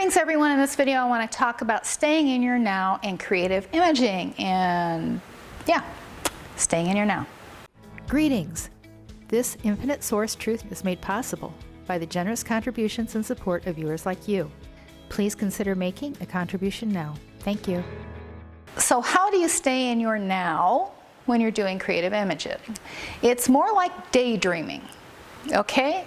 Greetings everyone. In this video I want to talk about staying in your now and creative imaging, and staying in your now. Greetings! This infinite source truth is made possible by the generous contributions and support of viewers like you. Please consider making a contribution now. Thank you. So how do you stay in your now when you're doing creative imaging? It's more like daydreaming, okay?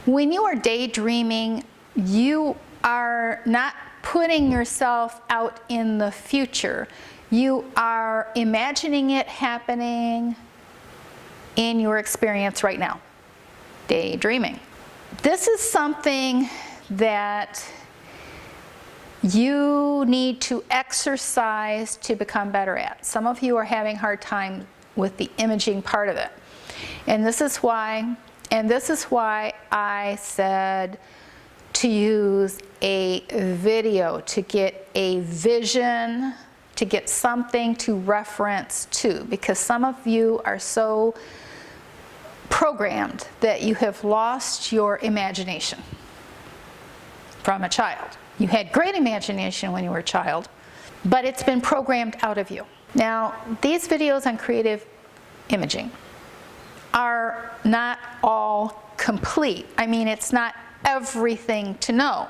When you are daydreaming, you are not putting yourself out in the future. You are imagining it happening in your experience right now. Daydreaming. This is something that you need to exercise to become better at. Some of you are having a hard time with the imaging part of it. And this is why I said to use a video, to get a vision, to get something to reference to, because some of you are so programmed that you have lost your imagination from a child. You had great imagination when you were a child, but it's been programmed out of you. Now, these videos on creative imaging are not all complete. I mean, it's not everything to know.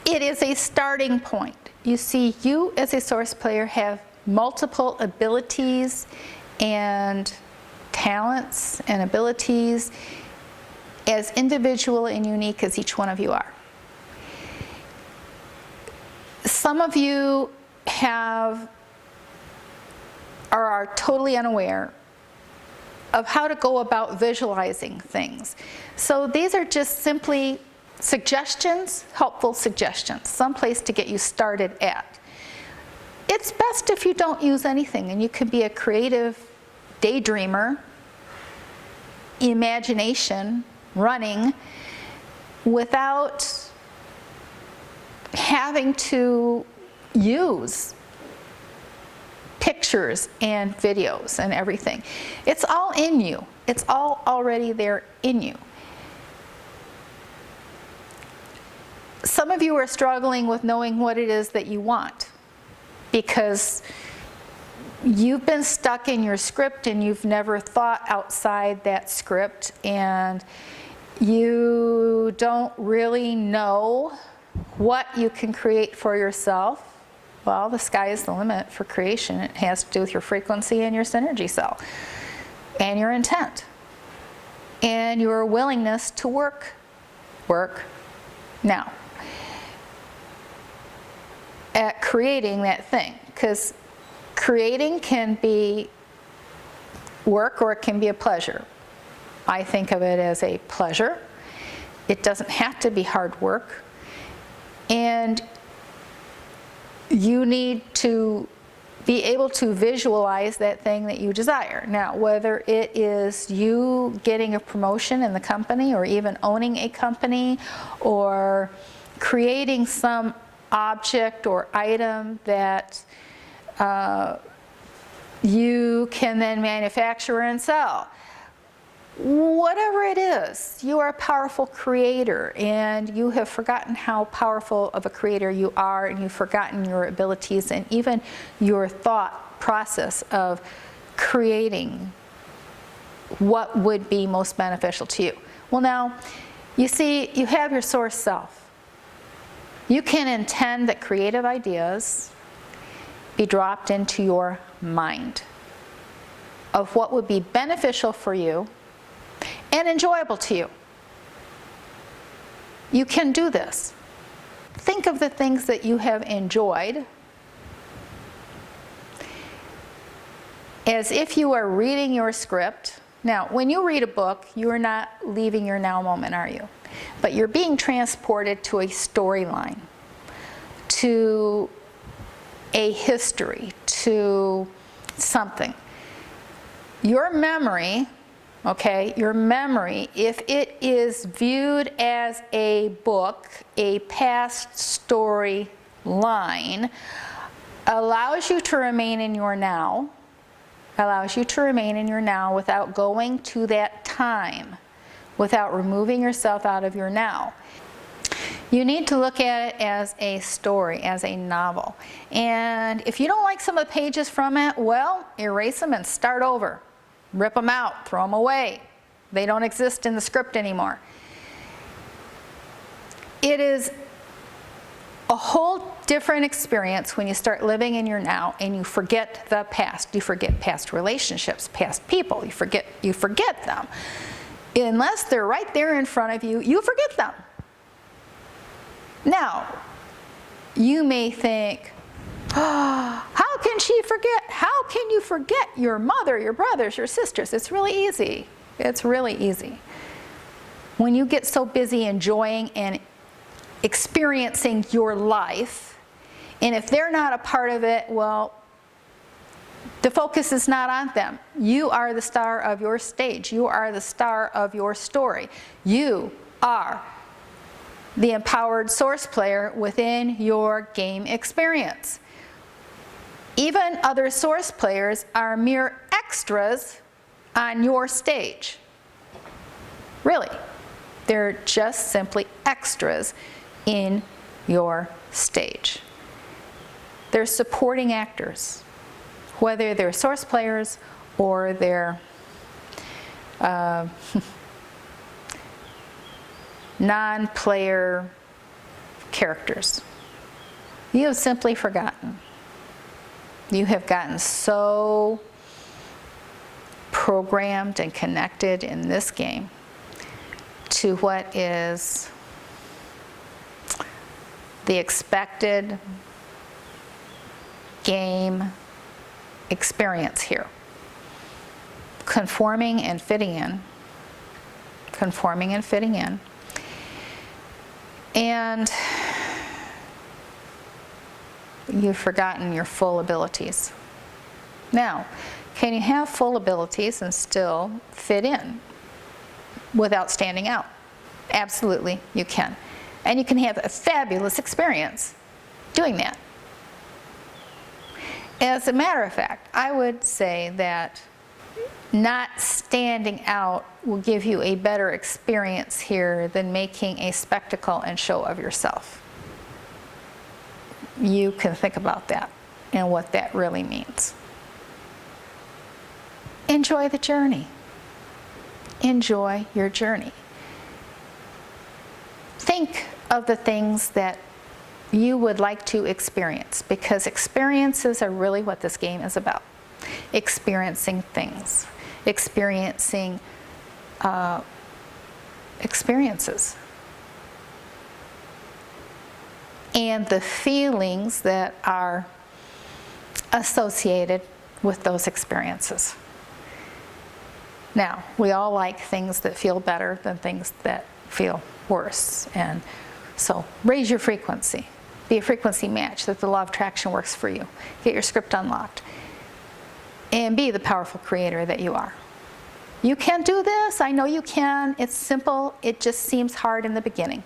It is a starting point. You see, you as a source player have multiple abilities and talents and abilities, as individual and unique as each one of you are. Some of you are totally unaware of how to go about visualizing things. So these are just simply suggestions, helpful suggestions, some place to get you started at. It's best if you don't use anything, and you can be a creative daydreamer, imagination running, without having to use pictures and videos and everything. It's all in you. It's all already there in you. Some of you are struggling with knowing what it is that you want, because you've been stuck in your script and you've never thought outside that script, and you don't really know what you can create for yourself. Well, the sky is the limit for creation. It has to do with your frequency and your synergy cell and your intent and your willingness to work now at creating that thing. Because creating can be work or it can be a pleasure. I think of it as a pleasure. It doesn't have to be hard work. And you need to be able to visualize that thing that you desire. Now, whether it is you getting a promotion in the company, or even owning a company, or creating some object or item that you can then manufacture and sell. Whatever it is, you are a powerful creator, and you have forgotten how powerful of a creator you are, and you've forgotten your abilities and even your thought process of creating what would be most beneficial to you. Well, now, you see, you have your source self. You can intend that creative ideas be dropped into your mind of what would be beneficial for you and enjoyable to you. You can do this. Think of the things that you have enjoyed as if you are reading your script. Now, when you read a book, you are not leaving your now moment, are you? But you're being transported to a storyline, to a history, to something. Your memory, okay, your memory, if it is viewed as a book, a past story line, allows you to remain in your now, without going to that time, without removing yourself out of your now. You need to look at it as a story, as a novel. And if you don't like some of the pages from it, well, erase them and start over. Rip them out, throw them away. They don't exist in the script anymore. It is a whole different experience when you start living in your now and you forget the past. You forget past relationships, past people. You forget them. Unless they're right there in front of you, you forget them. Now, you may think, oh, how can she forget? How can you forget your mother, your brothers, your sisters? It's really easy. It's really easy. When you get so busy enjoying and experiencing your life, and if they're not a part of it, well, the focus is not on them. You are the star of your stage. You are the star of your story. You are the empowered source player within your game experience. Even other source players are mere extras on your stage. Really, they're just simply extras in your stage. They're supporting actors, whether they're source players or they're non-player characters. You have simply forgotten. You have gotten so programmed and connected in this game to what is the expected game experience here. Conforming and fitting in. Conforming and fitting in. And you've forgotten your full abilities. Now, can you have full abilities and still fit in without standing out? Absolutely, you can. And you can have a fabulous experience doing that. As a matter of fact, I would say that not standing out will give you a better experience here than making a spectacle and show of yourself. You can think about that and what that really means. Enjoy the journey. Enjoy your journey. Think of the things that you would like to experience, because experiences are really what this game is about. Experiencing things. Experiencing experiences. And the feelings that are associated with those experiences. Now, we all like things that feel better than things that feel worse. And so raise your frequency. Be a frequency match that the law of attraction works for you. Get your script unlocked. And be the powerful creator that you are. You can do this. I know you can. It's simple. It just seems hard in the beginning.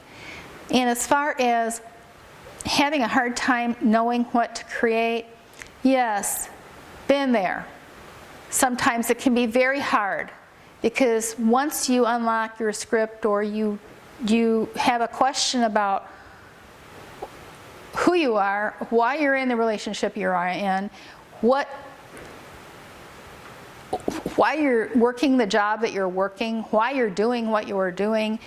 And as far as having a hard time knowing what to create, yes, been there. Sometimes it can be very hard, because once you unlock your script or you have a question about who you are, why you're in the relationship you're in, why you're working the job that you're working, why you're doing what you're doing,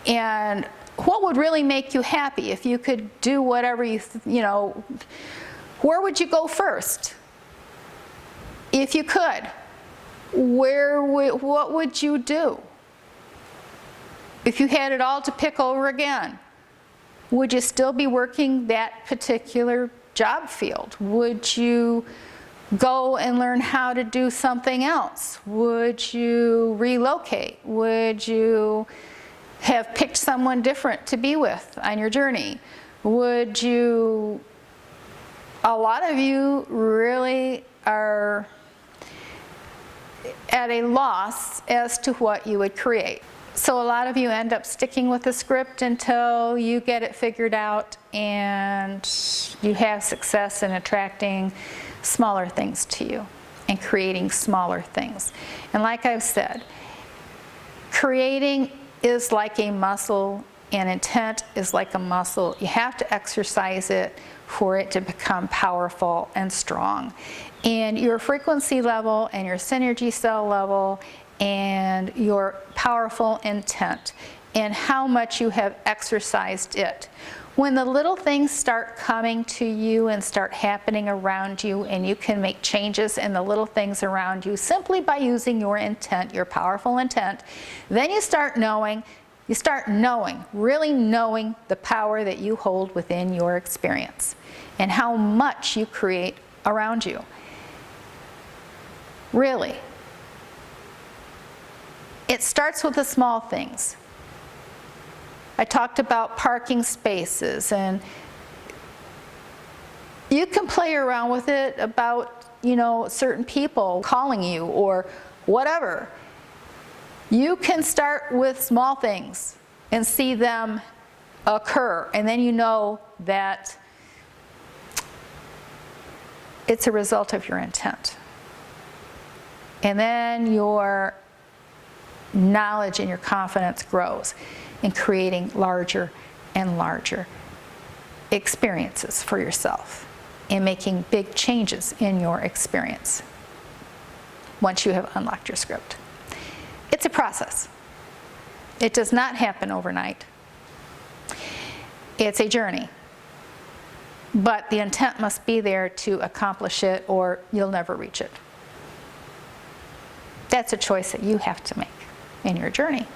and what would really make you happy if you could do whatever you know, where would you go first? If you could, what would you do? If you had it all to pick over again, would you still be working that particular job field? Would you go and learn how to do something else? Would you relocate? Would you have picked someone different to be with on your journey? Would you, a lot of you really are at a loss as to what you would create. So a lot of you end up sticking with the script until you get it figured out and you have success in attracting smaller things to you and creating smaller things. And like I've said, creating is like a muscle And intent is like a muscle. You have to exercise it for it to become powerful and strong. And your frequency level and your synergy cell level and your powerful intent and how much you have exercised it. When the little things start coming to you and start happening around you, and you can make changes in the little things around you simply by using your intent, your powerful intent, then you start knowing, really knowing the power that you hold within your experience and how much you create around you. Really. It starts with the small things. I talked about parking spaces, and you can play around with it about, certain people calling you or whatever. You can start with small things and see them occur, and then you know that it's a result of your intent. And then your knowledge and your confidence grows in creating larger and larger experiences for yourself and making big changes in your experience once you have unlocked your script. It's a process. It does not happen overnight. It's a journey. But the intent must be there to accomplish it, or you'll never reach it. That's a choice that you have to make in your journey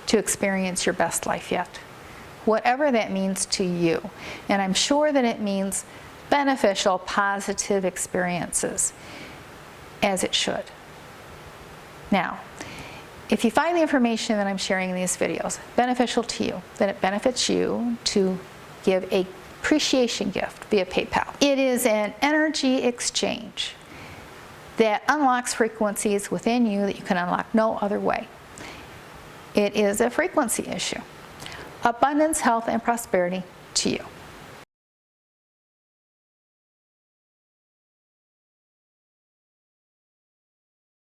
to experience your best life yet, whatever that means to you. And I'm sure that it means beneficial, positive experiences, as it should. Now, if you find the information that I'm sharing in these videos beneficial to you, then it benefits you to give an appreciation gift via PayPal. It is an energy exchange that unlocks frequencies within you that you can unlock no other way. It is a frequency issue. Abundance, health, and prosperity to you.